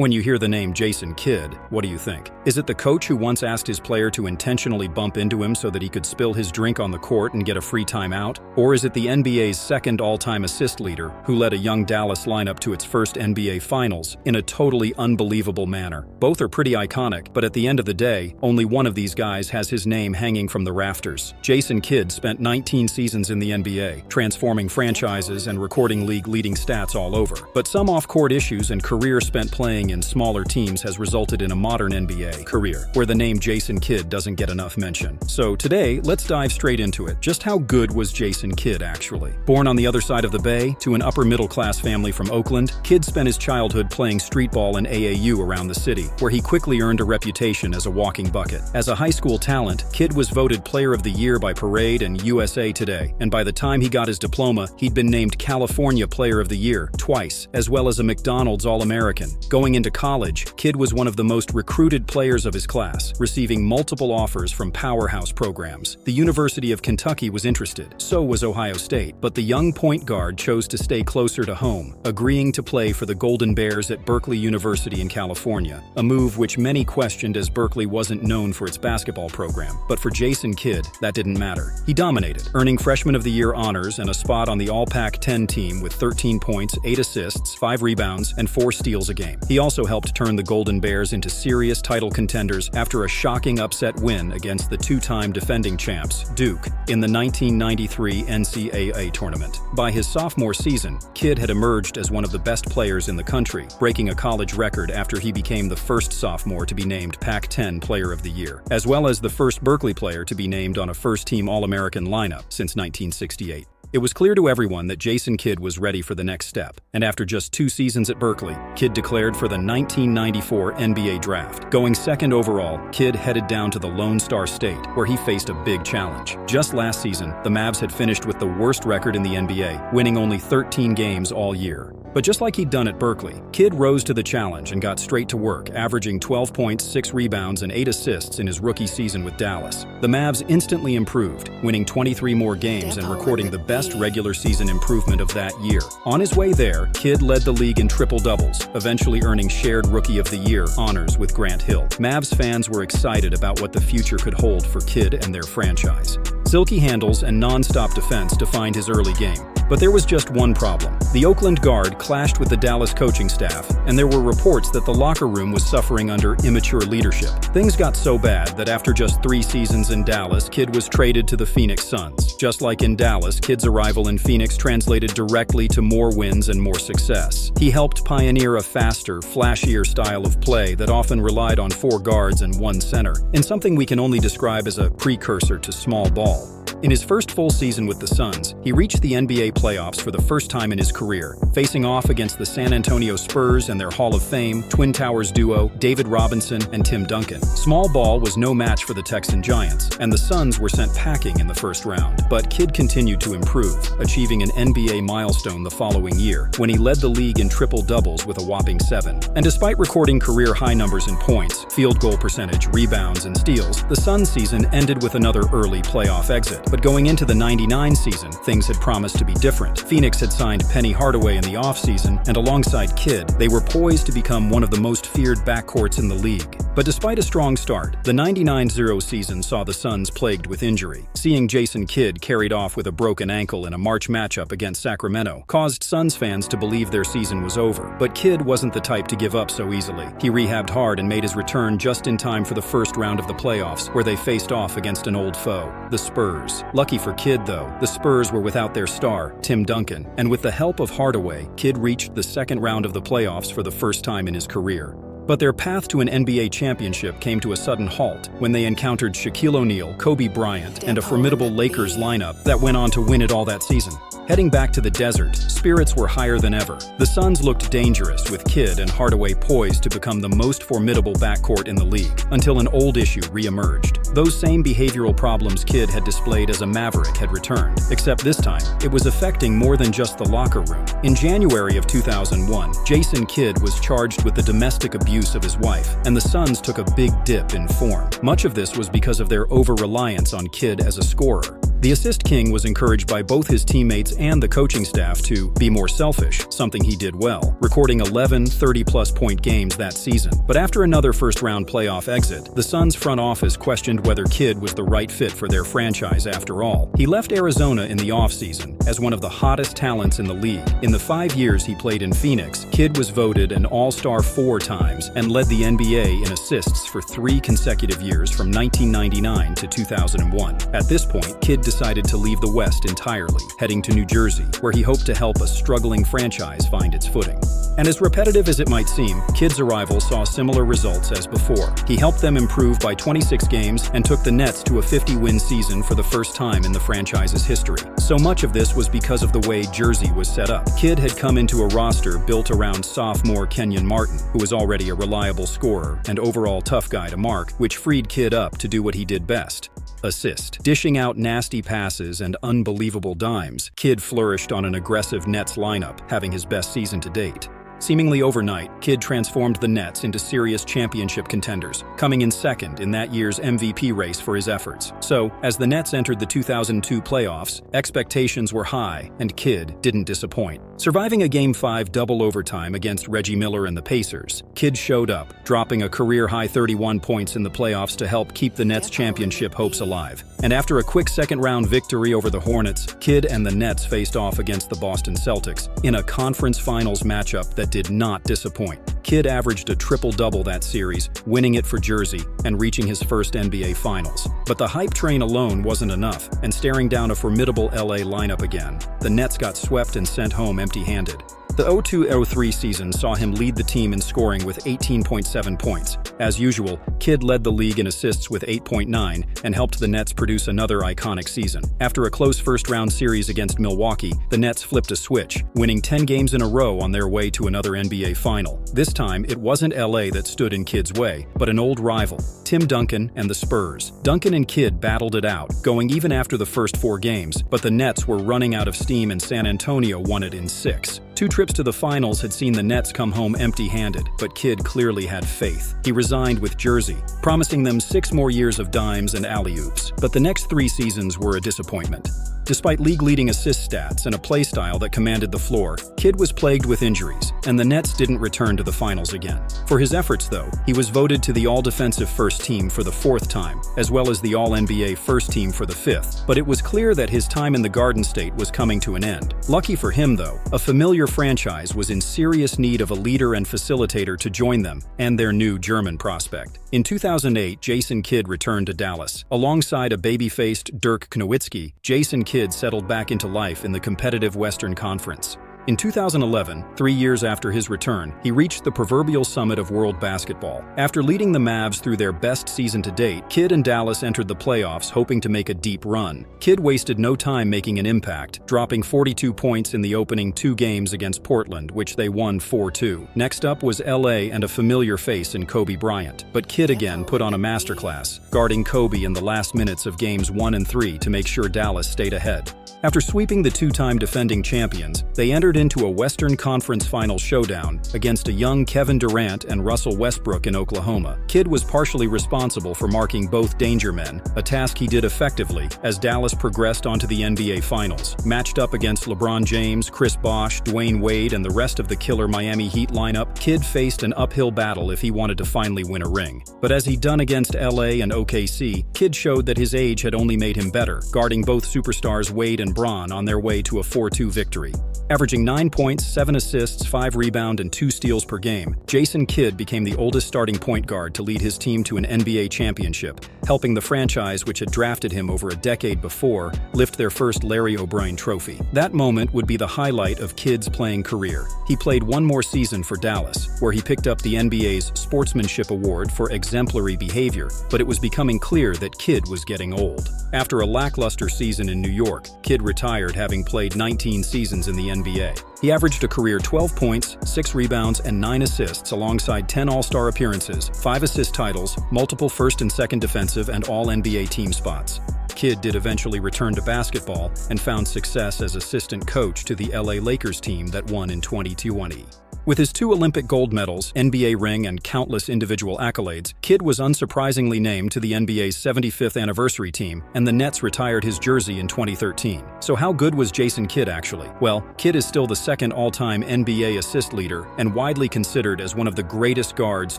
When you hear the name Jason Kidd, what do you think? Is it the coach who once asked his player to intentionally bump into him so that he could spill his drink on the court and get a free timeout? Or is it the NBA's second all-time assist leader who led a young Dallas lineup to its first NBA Finals in a totally unbelievable manner? Both are pretty iconic, but at the end of the day, only one of these guys has his name hanging from the rafters. Jason Kidd spent 19 seasons in the NBA, transforming franchises and recording league-leading stats all over. But some off-court issues and career spent playing in smaller teams has resulted in a modern NBA career, where the name Jason Kidd doesn't get enough mention. So today, let's dive straight into it. Just how good was Jason Kidd actually? Born on the other side of the Bay, to an upper-middle-class family from Oakland, Kidd spent his childhood playing street ball and AAU around the city, where he quickly earned a reputation as a walking bucket. As a high school talent, Kidd was voted Player of the Year by Parade and USA Today, and by the time he got his diploma, he'd been named California Player of the Year twice, as well as a McDonald's All-American. Going into college, Kidd was one of the most recruited players of his class, receiving multiple offers from powerhouse programs. The University of Kentucky was interested, so was Ohio State, but the young point guard chose to stay closer to home, agreeing to play for the Golden Bears at Berkeley University in California, a move which many questioned as Berkeley wasn't known for its basketball program. But for Jason Kidd, that didn't matter. He dominated, earning Freshman of the Year honors and a spot on the All-Pac-10 team with 13 points, 8 assists, 5 rebounds, and 4 steals a game. He also helped turn the Golden Bears into serious title contenders after a shocking upset win against the two-time defending champs, Duke, in the 1993 NCAA tournament. By his sophomore season, Kidd had emerged as one of the best players in the country, breaking a college record after he became the first sophomore to be named Pac-10 Player of the Year, as well as the first Berkeley player to be named on a first-team All-American lineup since 1968. It was clear to everyone that Jason Kidd was ready for the next step, and after just 2 seasons at Berkeley, Kidd declared for the 1994 NBA Draft. Going second overall, Kidd headed down to the Lone Star State, where he faced a big challenge. Just last season, the Mavs had finished with the worst record in the NBA, winning only 13 games all year. But just like he'd done at Berkeley, Kidd rose to the challenge and got straight to work, averaging 12 points, 6 rebounds, and 8 assists in his rookie season with Dallas. The Mavs instantly improved, winning 23 more games and recording the best regular season improvement of that year. On his way there, Kidd led the league in triple-doubles, eventually earning shared Rookie of the Year honors with Grant Hill. Mavs fans were excited about what the future could hold for Kidd and their franchise. Silky handles and non-stop defense defined his early game. But there was just one problem. The Oakland guard clashed with the Dallas coaching staff, and there were reports that the locker room was suffering under immature leadership. Things got so bad that after just 3 seasons in Dallas, Kidd was traded to the Phoenix Suns. Just like in Dallas, Kidd's arrival in Phoenix translated directly to more wins and more success. He helped pioneer a faster, flashier style of play that often relied on 4 guards and 1 center, in something we can only describe as a precursor to small ball. In his first full season with the Suns, he reached the NBA playoffs for the first time in his career, facing off against the San Antonio Spurs and their Hall of Fame Twin Towers duo David Robinson and Tim Duncan. Small ball was no match for the Texan Giants, and the Suns were sent packing in the first round. But Kidd continued to improve, achieving an NBA milestone the following year, when he led the league in triple-doubles with a whopping 7. And despite recording career-high numbers in points, field goal percentage, rebounds, and steals, the Suns season ended with another early playoff exit. But going into the 99 season, things had promised to be different. Phoenix had signed Penny Hardaway in the offseason, and alongside Kidd, they were poised to become one of the most feared backcourts in the league. But despite a strong start, the 99-0 season saw the Suns plagued with injury. Seeing Jason Kidd carried off with a broken ankle in a March matchup against Sacramento caused Suns fans to believe their season was over. But Kidd wasn't the type to give up so easily. He rehabbed hard and made his return just in time for the first round of the playoffs, where they faced off against an old foe, the Spurs. Lucky for Kidd, though, the Spurs were without their star, Tim Duncan, and with the help of Hardaway, Kidd reached the second round of the playoffs for the first time in his career. But their path to an NBA championship came to a sudden halt when they encountered Shaquille O'Neal, Kobe Bryant, and a formidable Lakers lineup that went on to win it all that season. Heading back to the desert, spirits were higher than ever. The Suns looked dangerous, with Kidd and Hardaway poised to become the most formidable backcourt in the league, until an old issue re-emerged. Those same behavioral problems Kidd had displayed as a Maverick had returned, except this time, it was affecting more than just the locker room. In January of 2001, Jason Kidd was charged with the domestic abuse of his wife, and the Suns took a big dip in form. Much of this was because of their over-reliance on Kidd as a scorer. The assist king was encouraged by both his teammates and the coaching staff to be more selfish, something he did well, recording 11 30-plus point games that season. But after another first-round playoff exit, the Suns front office questioned whether Kidd was the right fit for their franchise after all. He left Arizona in the offseason as one of the hottest talents in the league. In the 5 years he played in Phoenix, Kidd was voted an All-Star 4 times and led the NBA in assists for 3 consecutive years from 1999 to 2001. At this point, Kidd decided to leave the West entirely, heading to New Jersey, where he hoped to help a struggling franchise find its footing. And as repetitive as it might seem, Kidd's arrival saw similar results as before. He helped them improve by 26 games and took the Nets to a 50-win season for the first time in the franchise's history. So much of this was because of the way Jersey was set up. Kidd had come into a roster built around sophomore Kenyon Martin, who was already a reliable scorer and overall tough guy to mark, which freed Kidd up to do what he did best: assist. Dishing out nasty passes and unbelievable dimes, Kidd flourished on an aggressive Nets lineup, having his best season to date. Seemingly overnight, Kidd transformed the Nets into serious championship contenders, coming in second in that year's MVP race for his efforts. So, as the Nets entered the 2002 playoffs, expectations were high, and Kidd didn't disappoint. Surviving a Game 5 double overtime against Reggie Miller and the Pacers, Kidd showed up, dropping a career-high 31 points in the playoffs to help keep the Nets' championship hopes alive. And after a quick second-round victory over the Hornets, Kidd and the Nets faced off against the Boston Celtics in a conference finals matchup that did not disappoint. Kidd averaged a triple-double that series, winning it for Jersey and reaching his first NBA Finals. But the hype train alone wasn't enough, and staring down a formidable LA lineup again, the Nets got swept and sent home empty-handed. The 02-03 season saw him lead the team in scoring with 18.7 points. As usual, Kidd led the league in assists with 8.9 and helped the Nets produce another iconic season. After a close first-round series against Milwaukee, the Nets flipped a switch, winning 10 games in a row on their way to another NBA Final. This time, it wasn't LA that stood in Kidd's way, but an old rival, Tim Duncan and the Spurs. Duncan and Kidd battled it out, going even after the first 4 games, but the Nets were running out of steam and San Antonio won it in 6. 2 trips to the finals had seen the Nets come home empty-handed, but Kidd clearly had faith. He resigned with Jersey, promising them 6 more years of dimes and alley-oops. But the next 3 seasons were a disappointment. Despite league-leading assist stats and a play style that commanded the floor, Kidd was plagued with injuries, and the Nets didn't return to the finals again. For his efforts, though, he was voted to the All-Defensive First Team for the 4th time, as well as the All-NBA First Team for the 5th. But it was clear that his time in the Garden State was coming to an end. Lucky for him, though, a familiar franchise was in serious need of a leader and facilitator to join them and their new German prospect. In 2008, Jason Kidd returned to Dallas. Alongside a baby-faced Dirk Nowitzki, Jason Kidd settled back into life in the competitive Western Conference. In 2011, 3 years after his return, he reached the proverbial summit of world basketball. After leading the Mavs through their best season to date, Kidd and Dallas entered the playoffs hoping to make a deep run. Kidd wasted no time making an impact, dropping 42 points in the opening 2 games against Portland, which they won 4-2. Next up was LA and a familiar face in Kobe Bryant. But Kidd again put on a masterclass, guarding Kobe in the last minutes of games 1 and 3 to make sure Dallas stayed ahead. After sweeping the 2-time defending champions, they entered into a Western Conference Final showdown against a young Kevin Durant and Russell Westbrook in Oklahoma. Kidd was partially responsible for marking both danger men, a task he did effectively as Dallas progressed onto the NBA Finals. Matched up against LeBron James, Chris Bosh, Dwayne Wade, and the rest of the killer Miami Heat lineup, Kidd faced an uphill battle if he wanted to finally win a ring. But as he'd done against LA and OKC, Kidd showed that his age had only made him better, guarding both superstars Wade and Bron on their way to a 4-2 victory. Averaging 9 points, 7 assists, 5 rebounds, and 2 steals per game, Jason Kidd became the oldest starting point guard to lead his team to an NBA championship, helping the franchise which had drafted him over a decade before lift their first Larry O'Brien trophy. That moment would be the highlight of Kidd's playing career. He played 1 more season for Dallas, where he picked up the NBA's Sportsmanship Award for exemplary behavior, but it was becoming clear that Kidd was getting old. After a lackluster season in New York, Kidd retired having played 19 seasons in the NBA. He averaged a career 12 points, 6 rebounds, and 9 assists alongside 10 All-Star appearances, 5 assist titles, multiple first and second defensive and All-NBA team spots. Kidd did eventually return to basketball and found success as assistant coach to the LA Lakers team that won in 2020. With his 2 Olympic gold medals, NBA ring, and countless individual accolades, Kidd was unsurprisingly named to the NBA's 75th anniversary team, and the Nets retired his jersey in 2013. So how good was Jason Kidd actually? Well, Kidd is still the second all-time NBA assist leader and widely considered as one of the greatest guards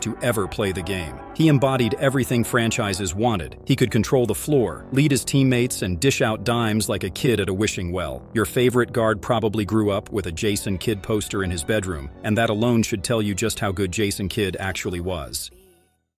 to ever play the game. He embodied everything franchises wanted. He could control the floor, lead his teammates, and dish out dimes like a kid at a wishing well. Your favorite guard probably grew up with a Jason Kidd poster in his bedroom, and that alone should tell you just how good Jason Kidd actually was.